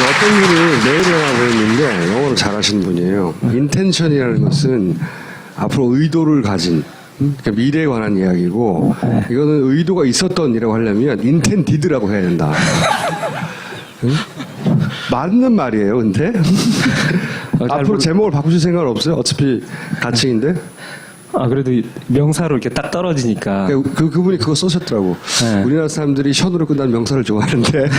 어떤 분이 내일 영화 보였는데 영어로 잘하시는 분이에요. 인텐션이라는 것은 앞으로 의도를 가진 그러니까 미래에 관한 이야기고 이거는 의도가 있었던 이라고 하려면 인텐디드라고 해야 된다. 응? 맞는 말이에요, 근데. 앞으로 제목을 바꾸실 생각은 없어요? 어차피 가칭인데. 그래도 명사로 이렇게 딱 떨어지니까. 그분이 그거 써셨더라고. 네. 우리나라 사람들이 션으로 끝난 명사를 좋아하는데.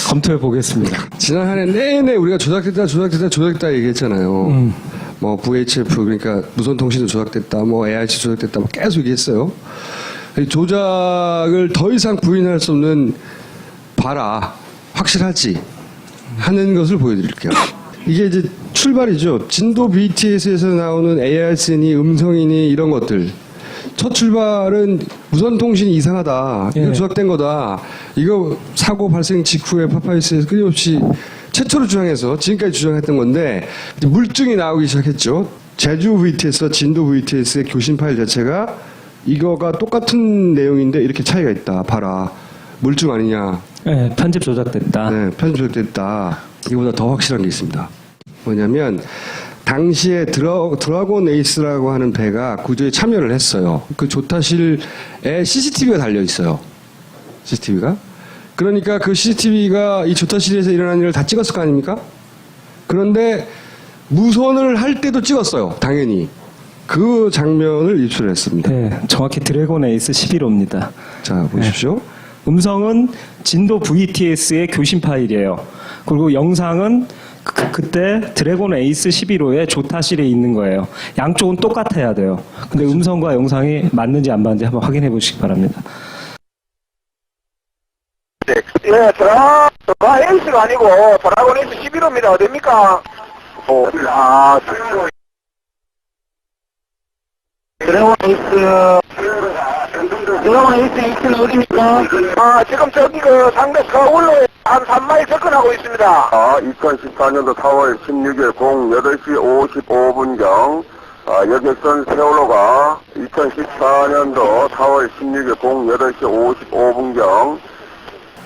검토해 보겠습니다. 지난 한 해 내내 우리가 조작됐다 얘기했잖아요. 뭐 VHF 그러니까 무선통신도 조작됐다, 뭐 AIC 조작됐다, 뭐 계속 얘기했어요. 조작을 더 이상 부인할 수 없는 봐라 확실하지 하는 것을 보여드릴게요. 이게 이제 출발이죠. 진도 BTS에서 나오는 ARC니 음성이니 이런 것들. 첫 출발은 무선통신이 이상하다. 이거 조작된 거다. 이거 사고 발생 직후에 파파이스에서 끊임없이 최초로 주장해서 지금까지 주장했던 건데 물증이 나오기 시작했죠. 제주 VTS와 진도 VTS의 교신 파일 자체가 이거가 똑같은 내용인데 이렇게 차이가 있다. 봐라. 물증 아니냐. 네, 편집 조작됐다. 네, 편집 조작됐다. 이거보다 더 확실한 게 있습니다. 뭐냐면 당시에 드라곤 에이스라고 하는 배가 구조에 참여를 했어요. 그 조타실에 CCTV가 달려 있어요. CCTV가. 그러니까 그 CCTV가 이 조타실에서 일어난 일을 다 찍었을 거 아닙니까? 그런데 무선을 할 때도 찍었어요. 당연히. 그 장면을 유출했습니다. 네, 정확히 드래곤 에이스 11호입니다. 자, 보십시오. 네. 음성은 진도 VTS의 교신 파일이에요. 그리고 영상은 그때 드래곤 에이스 11호의 조타실에 있는 거예요. 양쪽은 똑같아야 돼요. 근데 음성과 영상이 맞는지 안 맞는지 한번 확인해 보시기 바랍니다. 예, 드라곤 에이스가 아니고 드라곤 에이스 11호입니다. 어딥니까? 드래곤 에이스 2층 어디입니까? 지금 저기 그 상대 서울로 한 3마일 접근하고 있습니다. 2014년도 4월 16일 08시 55분경 여객선 세월호가 2014년도 4월 16일 08시 55분경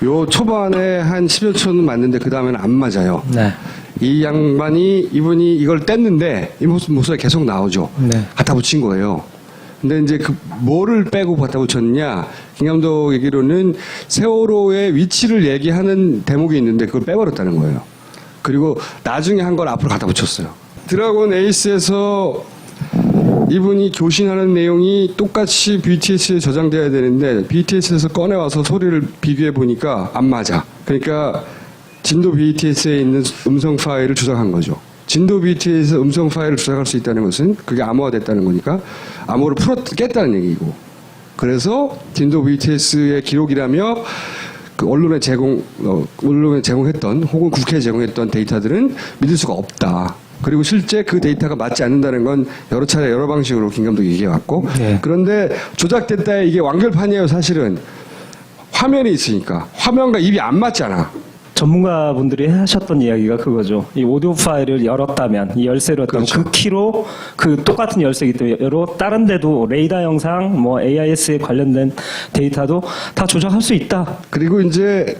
요 초반에 한 10여 초는 맞는데 그 다음에는 안 맞아요. 네. 이분이 이걸 뗐는데 이 모습이 계속 나오죠. 네. 갖다 붙인 거예요. 근데 이제 그 뭐를 빼고 갖다 붙였냐? 김 감독 얘기로는 세월호의 위치를 얘기하는 대목이 있는데 그걸 빼버렸다는 거예요. 그리고 나중에 한 걸 앞으로 갖다 붙였어요. 드라곤 에이스에서 이분이 교신하는 내용이 똑같이 BTS에 저장돼야 되는데 BTS에서 꺼내와서 소리를 비교해 보니까 안 맞아. 그러니까 진도 BTS에 있는 음성 파일을 조작한 거죠. 진도 BTS에서 음성 파일을 조작할 수 있다는 것은 그게 암호화됐다는 거니까 암호를 깼다는 얘기고. 그래서 진도 BTS의 기록이라며 그 언론에 제공했던 혹은 국회에 제공했던 데이터들은 믿을 수가 없다. 그리고 실제 그 데이터가 맞지 않는다는 건 여러 차례 여러 방식으로 김 감독이 얘기해왔고 네. 그런데 조작됐다 이게 완결판이에요. 사실은 화면이 있으니까 화면과 입이 안 맞잖아. 전문가분들이 하셨던 이야기가 그거죠. 이 오디오 파일을 열었다면, 이 열쇠를 열었다면 그렇죠. 그 키로 그 똑같은 열쇠이기 때문에 다른 데도 레이더 영상, 뭐 AIS에 관련된 데이터도 다 조작할 수 있다. 그리고 이제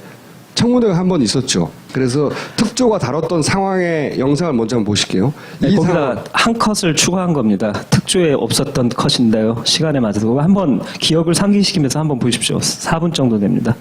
청문회가 한 번 있었죠. 그래서 특조가 다뤘던 상황의 영상을 먼저 한번 보실게요. 네, 거기다 한 컷을 추가한 겁니다. 특조에 없었던 컷인데요. 시간에 맞아서 한번 기억을 상기시키면서 한번 보십시오. 4분 정도 됩니다.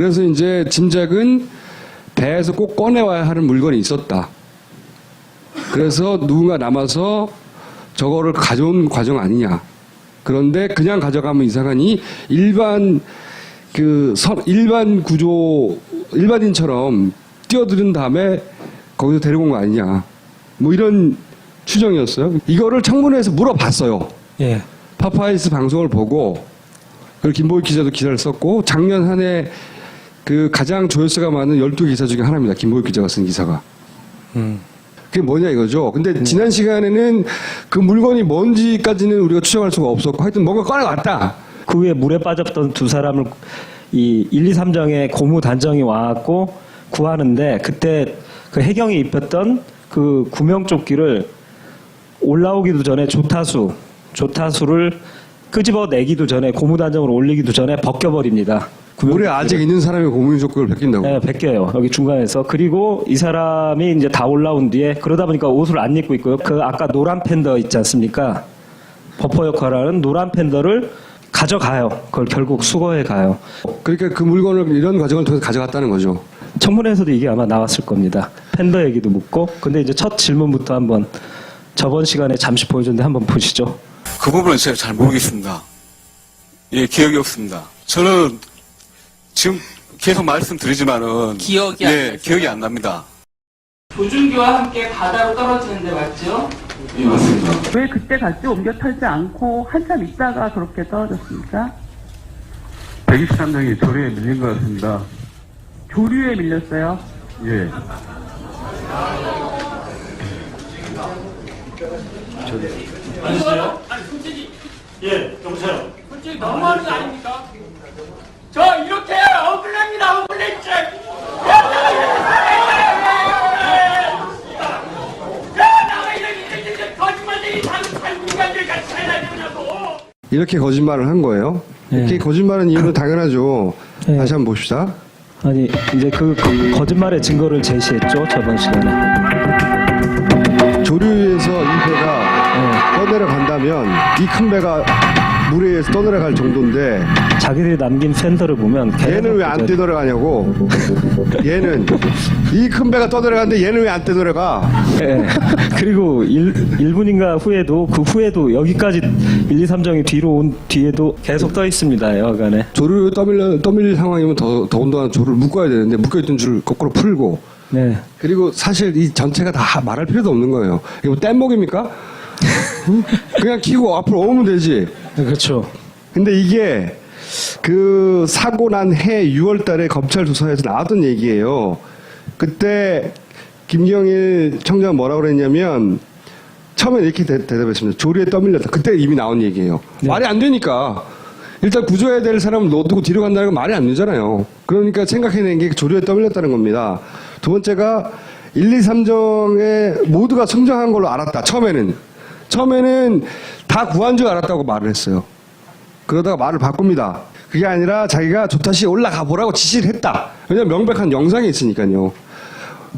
그래서 이제 짐작은 배에서 꼭 꺼내와야 하는 물건이 있었다. 그래서 누군가 남아서 저거를 가져온 과정 아니냐. 그런데 그냥 가져가면 이상하니 일반 구조 일반인처럼 뛰어드는 다음에 거기서 데리고 온 거 아니냐. 뭐 이런 추정이었어요. 이거를 청문회에서 물어봤어요. 예. 파파이스 방송을 보고 그리고 김보익 기자도 기사를 썼고 작년 한 해 그 가장 조회수가 많은 12기사 중에 하나입니다. 김보익 기자가 쓴 기사가. 그게 뭐냐 이거죠. 근데 지난 시간에는 그 물건이 뭔지까지는 우리가 추정할 수가 없었고 하여튼 뭔가 꺼내왔다. 그 후에 물에 빠졌던 두 사람을 이 1, 2, 3정의 고무 단정이 와갖고 구하는데 그때 그 해경이 입혔던 그 구명조끼를 올라오기도 전에 조타수를 끄집어내기도 전에 고무 단정으로 올리기도 전에 벗겨버립니다. 물에 아직 있는 사람이 고무조끼를 벗긴다고. 네, 벗겨요. 여기 중간에서. 그리고 이 사람이 이제 다 올라온 뒤에 그러다 보니까 옷을 안 입고 있고요. 그 아까 노란 팬더 있지 않습니까? 버퍼 역할을 하는 노란 팬더를 가져가요. 그걸 결국 수거해 가요. 그러니까 그 물건을 이런 과정을 통해서 가져갔다는 거죠. 청문회에서도 이게 아마 나왔을 겁니다. 팬더 얘기도 묻고. 근데 이제 첫 질문부터 한번 저번 시간에 잠시 보여줬는데 한번 보시죠. 그 부분은 제가 잘 모르겠습니다. 예, 기억이 없습니다. 저는 지금 계속 말씀드리지만은 기억이 안 나요? 기억이 안 납니다. 조준기와 함께 바다로 떨어지는데 맞죠? 예, 맞습니다. 왜 그때 같이 옮겨 탈지 않고 한참 있다가 그렇게 떨어졌습니까? 123명이 조류에 밀린 것 같습니다. 조류에 밀렸어요. 예. 여보세요? 아니 솔직히 여보세요? 솔직히 너무하는 거 아닙니까? 저 이렇게 억울합니다. 억울해 진짜. 나가 이렇게 거짓말쟁이 인간들 같이 살아야 되냐고. 이렇게 거짓말을 한 거예요. 이렇게 네. 거짓말은 이유는 당연하죠. 네. 다시 한번 봅시다. 아니 이제 그 거짓말의 증거를 제시했죠. 저번 시간에. 조류에서 이 배가 떠내려간다면 이 큰 배가 물에 의해서 떠내려갈 정도인데 자기들이 남긴 팬더를 보면 얘는 왜 안 떠내려가냐고. 얘는 이 큰 배가 떠내려가는데 얘는 왜 안 떠내려가. 예. 그리고 1분인가 후에도 그 후에도 여기까지 1, 2, 3정이 뒤로 온 뒤에도 계속 떠 있습니다. 여간에. 조류 떠밀릴 상황이면 더군다나 조를 묶어야 되는데 묶여있던 줄을 거꾸로 풀고 네. 그리고 사실 이 전체가 다 말할 필요도 없는 거예요. 이거 뭐 뗏목입니까? 응? 그냥 키고 앞으로 오면 되지. 그렇죠. 근데 이게 그 사고 난 해 6월 달에 검찰 조사에서 나왔던 얘기예요. 그때 김경일 청장은 뭐라고 그랬냐면 처음에 이렇게 대답했습니다. 조류에 떠밀렸다. 그때 이미 나온 얘기예요. 네. 말이 안 되니까. 일단 구조해야 될 사람을 놔두고 뒤로 간다는 건 말이 안 되잖아요. 그러니까 생각해낸 게 조류에 떠밀렸다는 겁니다. 두 번째가 1, 2, 3정에 모두가 성장한 걸로 알았다. 처음에는 다 구한 줄 알았다고 말을 했어요. 그러다가 말을 바꿉니다. 그게 아니라 자기가 조타시에 올라가 보라고 지시를 했다. 왜냐면 명백한 영상이 있으니까요.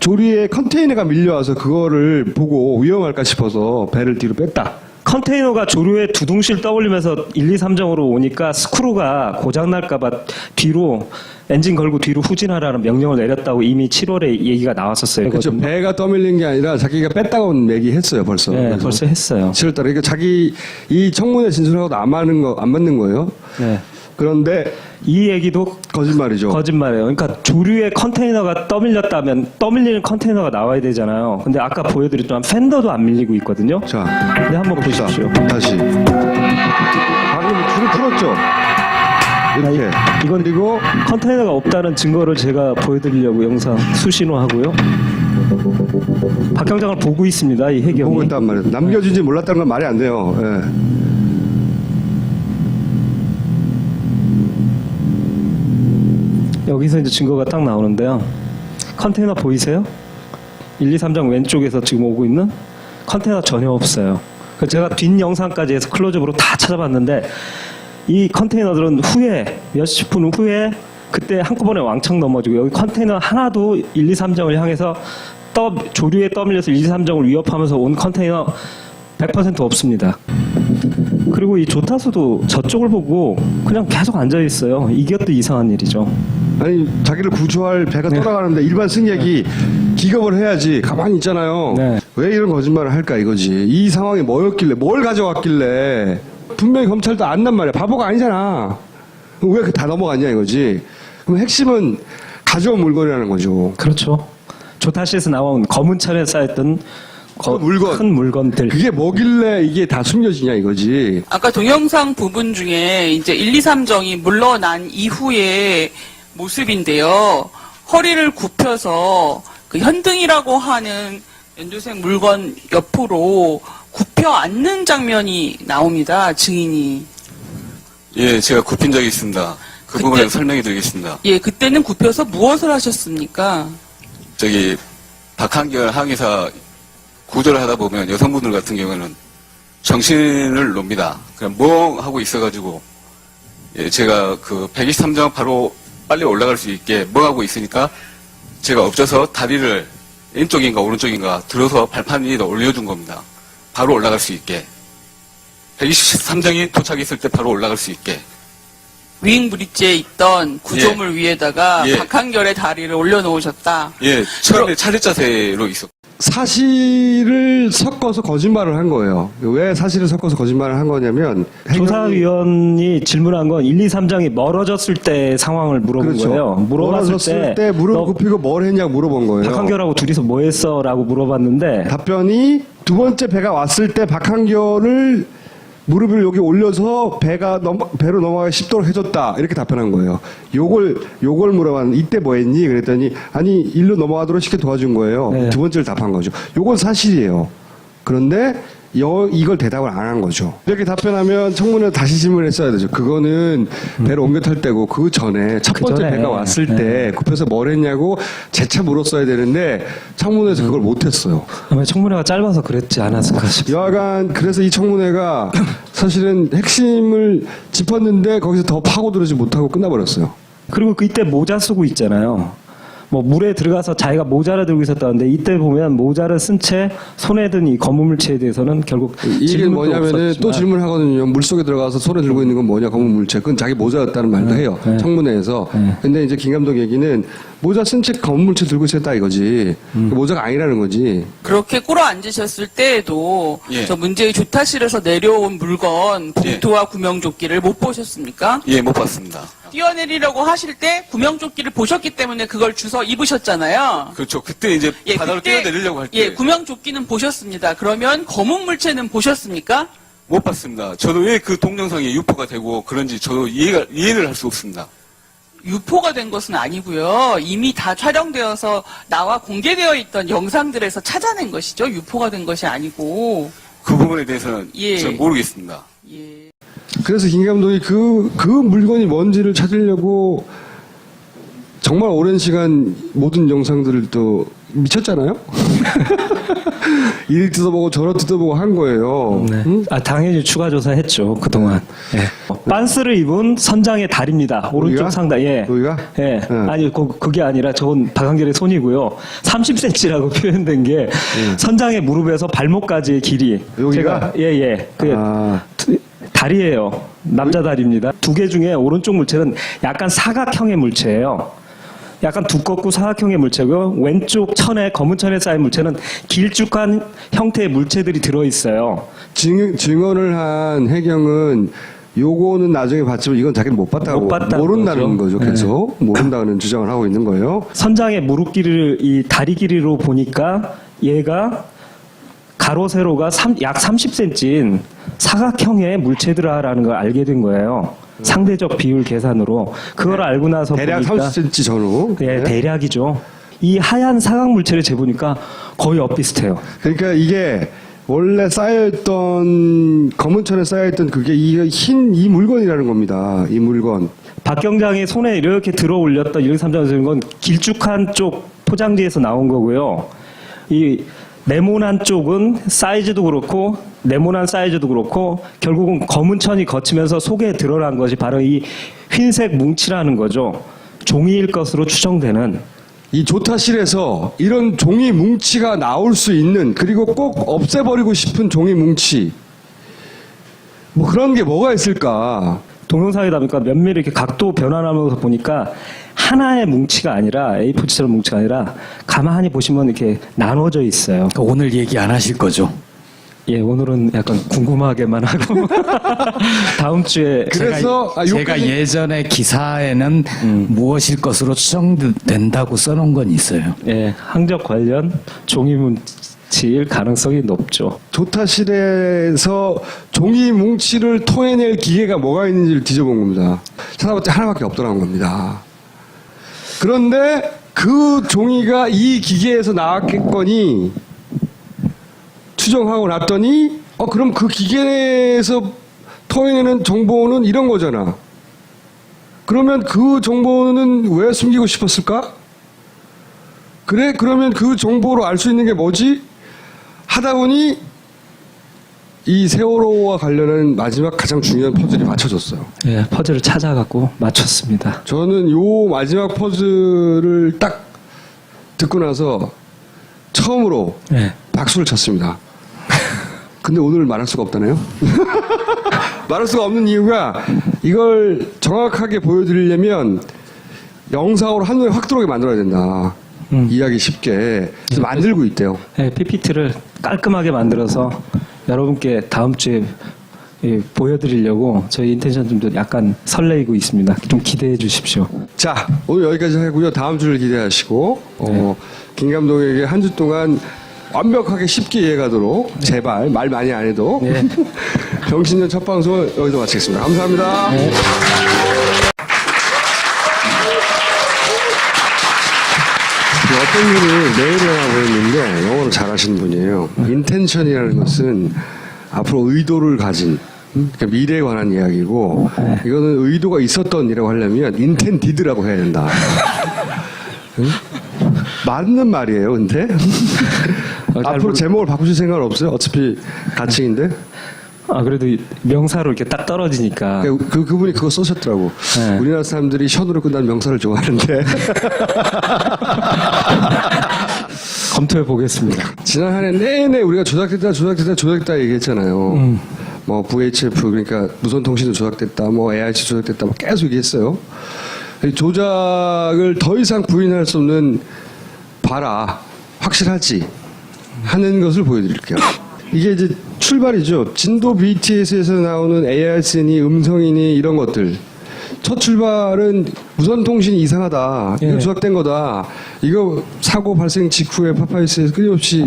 조리에 컨테이너가 밀려와서 그거를 보고 위험할까 싶어서 배를 뒤로 뺐다. 컨테이너가 조류에 두둥실 떠올리면서 1, 2, 3정으로 오니까 스크루가 고장날까봐 뒤로 엔진 걸고 뒤로 후진하라는 명령을 내렸다고 이미 7월에 얘기가 나왔었어요. 그렇죠. 배가 떠밀린 게 아니라 자기가 뺐다고 얘기했어요, 벌써. 네, 벌써 했어요. 7월달에. 그러니까 자기 이 청문회 진술하고도 안 맞는 거예요. 네. 그런데 이 얘기도 거짓말이죠. 거짓말이에요. 그러니까 조류에 컨테이너가 떠밀렸다면 떠밀리는 컨테이너가 나와야 되잖아요. 근데 아까 보여드렸지만 팬더도 안 밀리고 있거든요. 자, 네, 한번 봅시다. 보십시오. 다시. 방금 줄을 풀었죠. 이렇게. 이건 그리고 컨테이너가 없다는 증거를 제가 보여드리려고 영상 수신호하고요. 박 경장을 보고 있습니다. 이 해경이. 보고 있단 말이에요. 남겨진지 몰랐다는 건 말이 안 돼요. 예. 여기서 이제 증거가 딱 나오는데요. 컨테이너 보이세요? 1, 2, 3장 왼쪽에서 지금 오고 있는 컨테이너 전혀 없어요. 그래서 제가 뒷 영상까지 해서 클로즈업으로 다 찾아봤는데 이 컨테이너들은 후에 몇십 분 후에 그때 한꺼번에 왕창 넘어지고 여기 컨테이너 하나도 1, 2, 3정을 향해서 조류에 떠밀려서 1, 2, 3정을 위협하면서 온 컨테이너 100% 없습니다. 그리고 이 조타수도 저쪽을 보고 그냥 계속 앉아 있어요. 이게 또 이상한 일이죠. 아니 자기를 구조할 배가 떠나가는데 일반 승객이 기겁을 해야지. 가만히 있잖아요. 네. 왜 이런 거짓말을 할까 이거지. 이 상황이 뭐였길래 뭘 가져왔길래 분명히 검찰도 안단 말이야. 바보가 아니잖아. 왜 다 넘어갔냐 이거지. 그럼 핵심은 가져온 물건이라는 거죠. 그렇죠. 조타시에서 나온 검은 천에 쌓였던 그 물건. 큰 물건들. 그게 뭐길래 이게 다 숨겨지냐 이거지. 아까 동영상 부분 중에 이제 1, 2, 3정이 물러난 이후의 모습인데요. 허리를 굽혀서 그 현등이라고 하는 연두색 물건 옆으로 굽혀 앉는 장면이 나옵니다. 증인이. 예, 제가 굽힌 적이 있습니다. 그 그때- 부분을 설명해 드리겠습니다. 예, 그때는 굽혀서 무엇을 하셨습니까? 저기 박한결 항의사 구조를 하다 보면 여성분들 같은 경우는 정신을 놉니다. 그냥 멍하고 있어가지고 예, 제가 그 123정 바로 빨리 올라갈 수 있게 멍하고 있으니까 제가 엎져서 다리를 왼쪽인가 오른쪽인가 들어서 발판 위에다 올려준 겁니다. 바로 올라갈 수 있게. 123정이 도착했을 때 바로 올라갈 수 있게. 위잉 브릿지에 있던 구조물 위에다가 예. 박한결의 다리를 올려놓으셨다. 예, 처음에 차례 자세로 있었고. 사실을 섞어서 거짓말을 한 거예요. 왜 사실을 섞어서 거짓말을 한 거냐면 조사위원이 질문한 건 1, 2, 3장이 멀어졌을 때 상황을 물어본 그렇죠. 거예요. 물어봤을 멀어졌을 때 너 무릎 굽히고 뭘 했냐고 물어본 거예요. 박한결하고 둘이서 뭐 했어? 라고 물어봤는데 답변이 두 번째 배가 왔을 때 박한결을 무릎을 여기 올려서 배로 넘어가기 쉽도록 해줬다 이렇게 답변한 거예요. 요걸 물어봤는데 이때 뭐 했니? 그랬더니 아니 일로 넘어가도록 쉽게 도와준 거예요. 네. 두 번째를 답한 거죠. 요건 사실이에요. 그런데 이걸 대답을 안 한 거죠. 이렇게 답변하면 청문회 다시 질문을 했어야 되죠. 그거는 배를 옮겨 탈 때고 그 전에 첫 그 번째 전에. 배가 왔을 때 굽혀서 뭘 했냐고 재차 물었어야 되는데 청문회에서 그걸 못 했어요. 아마 청문회가 짧아서 그랬지 않았을까 싶습니다. 여하간 그래서 이 청문회가 사실은 핵심을 짚었는데 거기서 더 파고들지 못하고 끝나버렸어요. 그리고 이때 모자 쓰고 있잖아요. 뭐 물에 들어가서 자기가 모자를 들고 있었다는데 이때 보면 모자를 쓴 채 손에 든 이 검은 물체에 대해서는 결국 이게 질문도 뭐냐면은 없었지만 또 질문하거든요. 물속에 들어가서 손에 들고 있는 건 뭐냐 검은 물체. 그건 자기 모자였다는 말도 해요. 네. 청문회에서. 네. 근데 이제 김 감독 얘기는 모자 쓴 채 검은 물체 들고 있었다 이거지. 그 모자가 아니라는 거지. 그렇게 꿇어 앉으셨을 때에도 예. 저 문제의 조타실에서 내려온 물건 봉투와 구명조끼를 못 보셨습니까? 예, 못 봤습니다. 뛰어내리려고 하실 때 구명조끼를 보셨기 때문에 그걸 주워 입으셨잖아요. 그렇죠. 그때 이제 예, 바다로 그때- 뛰어내리려고 할 때. 예, 구명조끼는 보셨습니다. 그러면 검은 물체는 보셨습니까? 못 봤습니다. 저도 왜 그 동영상이 유포가 되고 그런지 저도 이해를 할 수 없습니다. 유포가 된 것은 아니고요. 이미 다 촬영되어서 나와 공개되어 있던 영상들에서 찾아낸 것이죠. 유포가 된 것이 아니고. 그 부분에 대해서는 예. 저는 모르겠습니다. 예. 그래서 김 감독이 그 물건이 뭔지를 찾으려고 정말 오랜 시간 모든 영상들을 또 미쳤잖아요. 이리 뜯어보고 저리 뜯어보고 한 거예요. 네. 응? 당연히 추가 조사했죠 그동안. 예. 빤스를 입은 선장의 다리입니다. 오른쪽 여기가? 상단. 예. 여기가? 예. 응. 아니 그게 아니라 저건 박한결의 손이고요. 30cm라고 표현된 게 선장의 무릎에서 발목까지의 길이. 여기가? 제가 예예. 그 아, 다리예요. 남자 다리입니다. 두 개 중에 오른쪽 물체는 약간 사각형의 물체예요. 약간 두껍고 사각형의 물체고 왼쪽 천에 검은 천에 쌓인 물체는 길쭉한 형태의 물체들이 들어 있어요. 증언을 한 해경은 요거는 나중에 봤지만 이건 자기는 못 봤다고 못 봤다는 모른다는 거죠. 거죠. 계속 모른다는 주장을 하고 있는 거예요. 선장의 무릎 길이를 이 다리 길이로 보니까 얘가 가로 세로가 약 30cm인 사각형의 물체들아라는 걸 알게 된 거예요. 상대적 비율 계산으로 그걸 알고 나서 대략 보니까 30cm 전후. 예, 네. 대략이죠. 이 하얀 사각 물체를 재보니까 거의 엇비슷해요. 그러니까 이게 원래 쌓여있던 검은 천에 쌓여있던 그게 이 물건이라는 겁니다. 이 물건. 박 경장이 손에 이렇게 들어 올렸던 123장에서 건 길쭉한 쪽 포장지에서 나온 거고요. 이 네모난 쪽은 사이즈도 그렇고 네모난 사이즈도 그렇고 결국은 검은 천이 거치면서 속에 드러난 것이 바로 이 흰색 뭉치라는 거죠. 종이일 것으로 추정되는. 이 조타실에서 이런 종이 뭉치가 나올 수 있는 그리고 꼭 없애버리고 싶은 종이 뭉치 뭐 그런 게 뭐가 있을까? 동영상이다 보니까 면밀히 이렇게 각도 변환하면서 보니까 하나의 뭉치가 아니라 A4처럼 뭉치가 아니라 가만히 보시면 이렇게 나눠져 있어요. 오늘 얘기 안 하실 거죠? 예, 오늘은 약간 궁금하게만 하고 다음 주에 그래서 제가 예전에 기사에는 무엇일 것으로 추정된다고 써놓은 건 있어요. 예, 항적 관련 종이 뭉치일 가능성이 높죠. 조타실에서 종이 뭉치를 토해낼 기계가 뭐가 있는지를 뒤져본 겁니다. 찾아봤자 하나밖에 없더라는 겁니다. 그런데 그 종이가 이 기계에서 나왔겠거니 추정하고 났더니 그럼 그 기계에서 토해내는 정보는 이런 거잖아. 그러면 그 정보는 왜 숨기고 싶었을까? 그래? 그러면 그 정보로 알 수 있는 게 뭐지? 하다 보니 이 세월호와 관련한 마지막 가장 중요한 퍼즐이 맞춰졌어요. 예, 퍼즐을 찾아갖고 맞췄습니다. 저는 요 마지막 퍼즐을 딱 듣고 나서 처음으로 예. 박수를 쳤습니다. 근데 오늘 말할 수가 없다네요. 말할 수가 없는 이유가 이걸 정확하게 보여드리려면 영상으로 한눈에 확 들어오게 만들어야 된다. 이해하기 쉽게. 그래서 만들고 있대요. 예, PPT를 깔끔하게 만들어서 여러분께 다음 주에 예, 보여드리려고 저희 인텐션팀도 약간 설레이고 있습니다. 좀 기대해 주십시오. 자, 오늘 여기까지 하고요. 다음 주를 기대하시고 김 감독에게 한 주 동안 완벽하게 쉽게 이해가도록 제발 말 많이 안 해도 네. 병신년 첫 방송을 여기서 마치겠습니다. 감사합니다. 네. 어떤 분이 메일을 하나 보냈는데 영어를 잘하시는 분이에요. 인텐션이라는 것은 앞으로 의도를 가진 그러니까 미래에 관한 이야기고 이거는 의도가 있었던 이라고 하려면 인텐디드라고 해야 된다. 응? 맞는 말이에요, 근데. 앞으로 제목을 바꾸실 생각은 없어요? 어차피 가칭인데. 그래도 명사로 이렇게 딱 떨어지니까. 그분이 그거 써셨더라고. 네. 우리나라 사람들이 션으로 끝난 명사를 좋아하는데. 검토해 보겠습니다. 지난 한 해 내내 우리가 조작됐다 얘기했잖아요. 뭐 VHF 그러니까 무선통신도 조작됐다, 뭐 AIC 조작됐다, 뭐 계속 얘기했어요. 이 조작을 더 이상 부인할 수 없는 봐라 확실하지 하는 것을 보여드릴게요. 이게 이제 출발이죠. 진도 BTS에서 나오는 ARC니 음성이니 이런 것들. 첫 출발은 무선통신이 이상하다. 이거 예. 조작된 거다. 이거 사고 발생 직후에 파파이스에서 끊임없이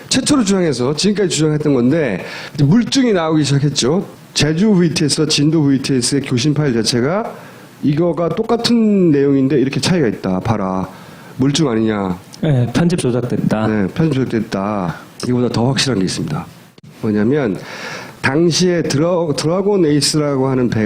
최초로 주장해서 지금까지 주장했던 건데 물증이 나오기 시작했죠. 제주 VTS와 진도 VTS의 교신 파일 자체가 이거가 똑같은 내용인데 이렇게 차이가 있다. 봐라. 물증 아니냐. 네, 편집 조작됐다. 네, 편집 조작됐다. 이거보다 더 확실한 게 있습니다. 뭐냐면 당시에 드라곤 에이스라고 하는 배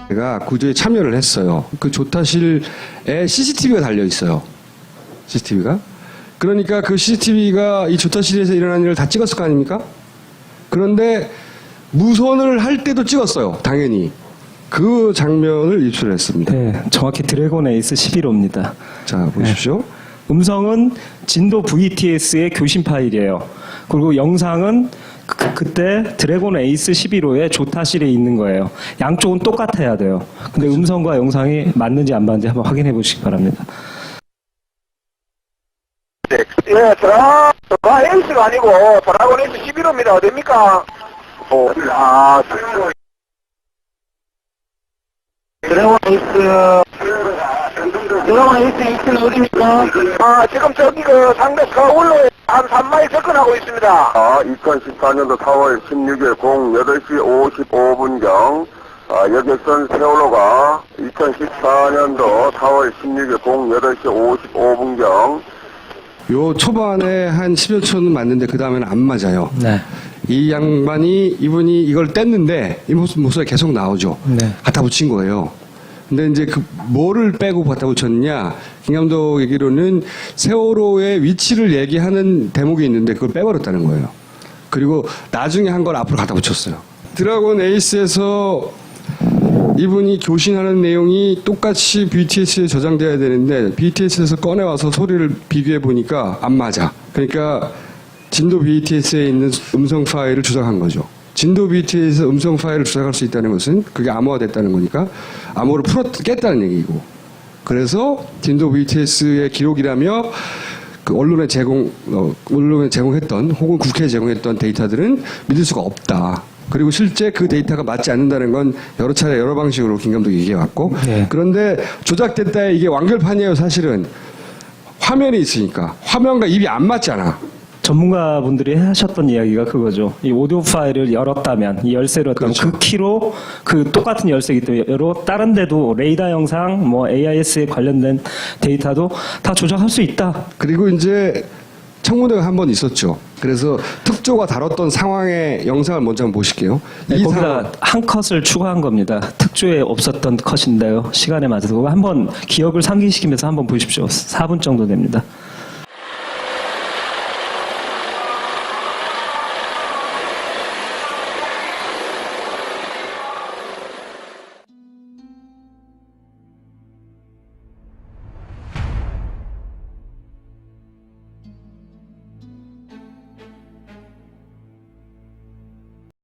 제가 구조에 참여를 했어요. 그 조타실에 CCTV가 달려 있어요. CCTV가. 그러니까 그 CCTV가 이 조타실에서 일어난 일을 다 찍었을 거 아닙니까? 그런데 무선을 할 때도 찍었어요. 당연히. 그 장면을 입수했습니다. 네, 정확히 드래곤 에이스 11호입니다. 자, 보십시오. 음성은 진도 VTS의 교신 파일이에요. 그리고 영상은 그때 드래곤 에이스 11호의 조타실에 있는 거예요. 양쪽은 똑같아야 돼요. 근데 음성과 영상이 맞는지 안 맞는지 한번 확인해 보시기 바랍니다. 예, 드라곤 에이스가 아니고 드라곤 에이스 11호입니다. 어딥니까? 드래곤 에이스 2층 어딥니까? 지금 저기 그 상대 서울로 한 3마일 접근하고 있습니다. 2014년도 4월 16일 08시 55분경 여객선 세월호가 2014년도 4월 16일 08시 55분경 요 초반에 한 10여 초는 맞는데 그 다음에는 안 맞아요. 네. 이 양반이 이분이 이걸 뗐는데 이 모습이 계속 나오죠. 네. 갖다 붙인 거예요. 근데 이제 그 뭐를 빼고 갖다 붙였냐? 김 감독 얘기로는 세월호의 위치를 얘기하는 대목이 있는데 그걸 빼버렸다는 거예요. 그리고 나중에 한 걸 앞으로 갖다 붙였어요. 드래곤 에이스에서 이분이 교신하는 내용이 똑같이 BTS에 저장돼야 되는데 BTS에서 꺼내와서 소리를 비교해 보니까 안 맞아. 그러니까 진도 BTS에 있는 음성 파일을 조작한 거죠. 진도 BTS에서 음성 파일을 조작할 수 있다는 것은 그게 암호화됐다는 거니까 암호를 깼다는 얘기고. 그래서 진도 BTS의 기록이라며 그 언론에 제공했던 혹은 국회에 제공했던 데이터들은 믿을 수가 없다. 그리고 실제 그 데이터가 맞지 않는다는 건 여러 차례 여러 방식으로 김 감독이 얘기해왔고 네. 그런데 조작됐다에 이게 완결판이에요. 사실은 화면이 있으니까 화면과 입이 안 맞잖아. 전문가분들이 하셨던 이야기가 그거죠. 이 오디오 파일을 열었다면, 이 열쇠를 열었다면 그렇죠. 그 키로 그 똑같은 열쇠이기 때문에 다른 데도 레이더 영상, 뭐 AIS에 관련된 데이터도 다 조작할 수 있다. 그리고 이제 청문회가 한 번 있었죠. 그래서 특조가 다뤘던 상황의 영상을 먼저 한번 보실게요. 네, 거기다 한 컷을 추가한 겁니다. 특조에 없었던 컷인데요. 시간에 맞아서 그거 한번 기억을 상기시키면서 한번 보십시오. 4분 정도 됩니다.